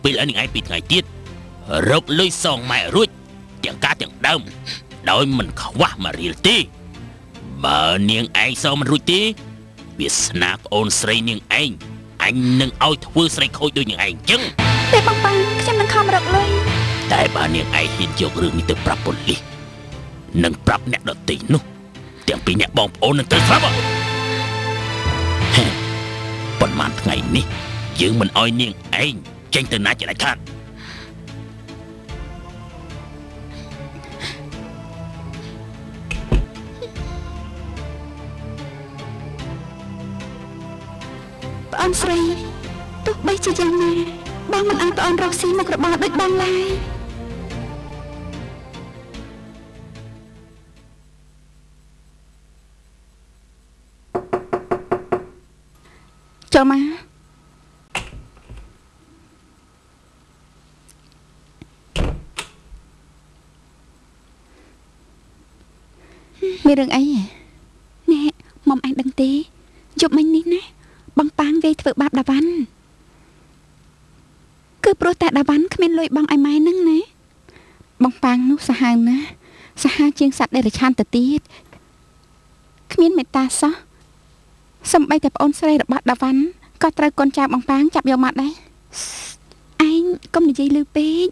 ពេលឲ្យនាងឯងពីថ្ងៃទៀតរកលុយសងម៉ែរួចទាំងការទាំងដើមដោយមិនខ្វះមួយរៀលទេបើនាងឯងសងមិនរួចទេវាសនាប្អូនស្រីនាងឯងអញនឹងឲ្យធ្វើស្រីខូចដូចនាងឯងចឹងទេបងប៉ាខ្ញុំនឹងខំរកលុយតែបើនាងឯងហ៊ានយករឿងនេះទៅប្រាប់ប៉ូលីសនិងប្រាប់អ្នកដទៃនោះទាំងពីរអ្នកបងប្អូននឹងត្រូវស្លាប់ប៉ុន្មានថ្ងៃនេះយើងមិនអោយនាងឯងចេញទៅណាជាដាច់ខាតប្អូនស្រីទោះបីជាយ៉ាងណាបងមិនឲ្យប្អូនរកស៊ីមុខរបរដូចបងឡើយចូលមកមានរឿងអីណែមុំអញដឹងទេយប់មិញនេះណាបងប៉ាងវាយធ្វើបាបដាវ៉ាន់គឺព្រោះតែដាវ៉ាន់គ្មានលុយបងឲ្យម៉ែនឹងណាបងប៉ាងនោះសាហាវណាស់សាហាវជាងសត្វដេរឆានទៅទៀតគ្មានមេត្តាសោះសំបីតែប្អូនស្រីរបស់ដាវ៉ាន់ក៏ត្រូវកូនចៅបងប៉ាងចាប់យកមកដែរឯងកុំនិយាយលឺពេក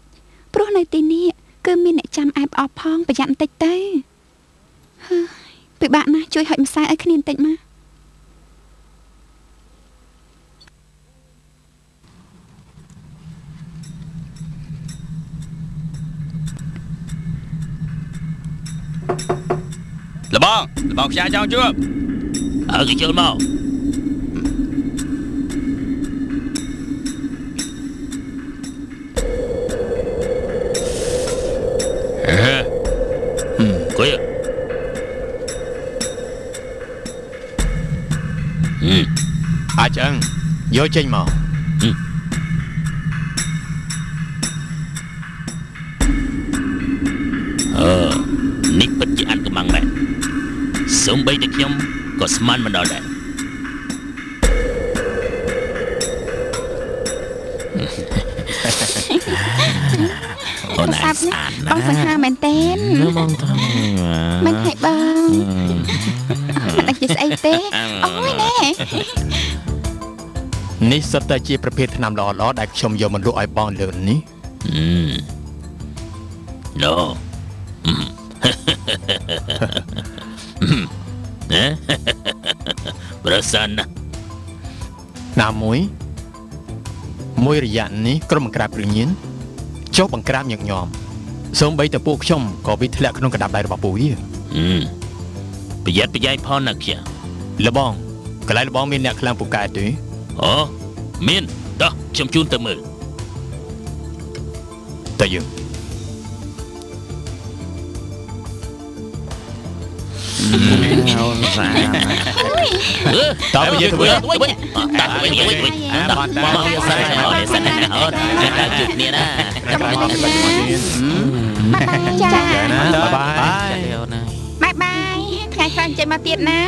ព្រោះនៅទីនេះគឺមានអ្នកចាំអែបអបផងប្រយ័ត្នបន្តិចទៅហើយពិបាកណាស់ជួយហុចម្សៅឲ្យគ្នាបន្តិចមកលបងខ្យាចង់ជួបគេចូលមកគួយអាចចឹងយកចេញមកនេះពិតជាអានកំងមែនសូម្បីតែខ្ញុំក៏ស្មានមិនដល់ដែរអូនស្អាតណាស់បងសង្ហាមែនទេបងថាមិនហេបងមិនដឹងជាស្អីទេអូយណែនេះសុទ្ធតែជាប្រភេទថ្នាំល្អៗដែលខ្ញុំយកមកលក់ឲ្យបងលើនេះណូប្រសិនណាមួយរយៈនេះក្រុមបង្ក្រាបគ្រឿងញៀនចុះបង្ក្រាបញឹកញាប់សូម្បីតែពួកខ្ញុំក៏វាធ្លាក់ក្នុងកណ្ដាប់ដៃរបស់ពួកវាប្រយ័ត្នប្រយែងផងណាខ្យាលបងកន្លែងលបងមានអ្នកខ្លាំងពូកែទេអូមានតោះខ្ញុំជូនទៅមើលតែយើងអូនសាតើនិយាយទៅវិញតាទៅវិញតាមកវាសាអូនសិនណាអូនចាំជួបគ្នាណាចាបាយបាយថ្ងៃក្រោយចេញមកទៀតណា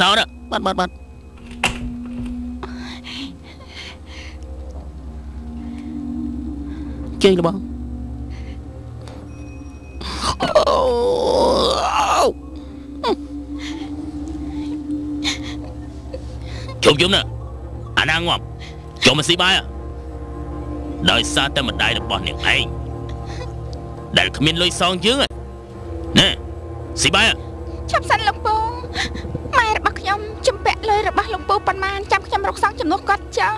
សោតបាត់ជើងរបស់ជុំណាអាណាងាប់ចូលមកស៊ីបាយដោយសារតែម្ដាយរបស់នាងឯងដែលគ្មានលុយសងយើងណែស៊ីបាយចាំសិនលោកពូម៉ែរបស់ខ្ញុំជំពាក់លុយរបស់លោកពូប៉ុន្មានចាំខ្ញុំរកសងចំនួនគាត់ចោល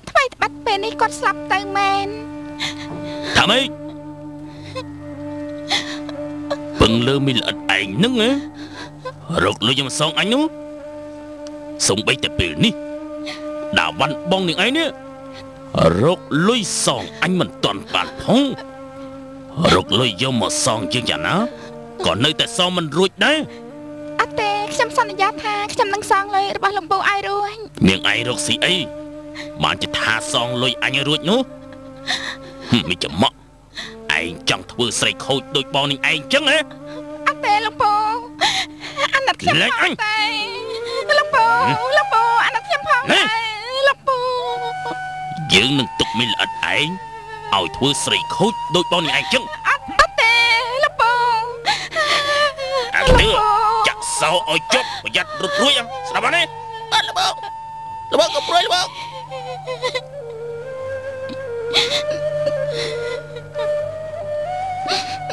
ថ្មីត្បិតពេលនេះគាត់ស្លាប់ទៅមែនថាម៉េចពឹងលើមីល្អិតឯងហ្នឹងរកលុយយកមកសងអញនោះសូម្បីតែពេលនេះដាវ៉ាន់បងនាងឯងនេះរកលុយសងអញមិនទាន់បានផង រកលុយយកមកសងជាងយ៉ាងណាក៏នៅតែសងមិនរួចដែរ អត់ទេខ្ញុំសន្យាថាខ្ញុំនឹងសងលុយរបស់លោកពូឲ្យរួច នាងឯងរកស៊ីអីបានជាថាសងលុយអញឲ្យរួចនោះមិនចំមកឯងចង់ធ្វើស្រីខូចដូចបងនាងឯងចឹងហ៎ អត់ទេលោកពូអាណិតខ្ញុំផងតែលោកពូអាណិតខ្ញុំផងដែរលោកពូ យើងនឹងទុកមីលល្អិតឯងឲ្យធ្វើស្រីខូចដូចបងនាងឯងចឹង អត់ទេលោកពូ អាទឿចាក់សោឲ្យជប់ប្រយ័ត្នរត់រួចស្ដាប់ណាអត់លបងក៏ព្រួយលបង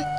អ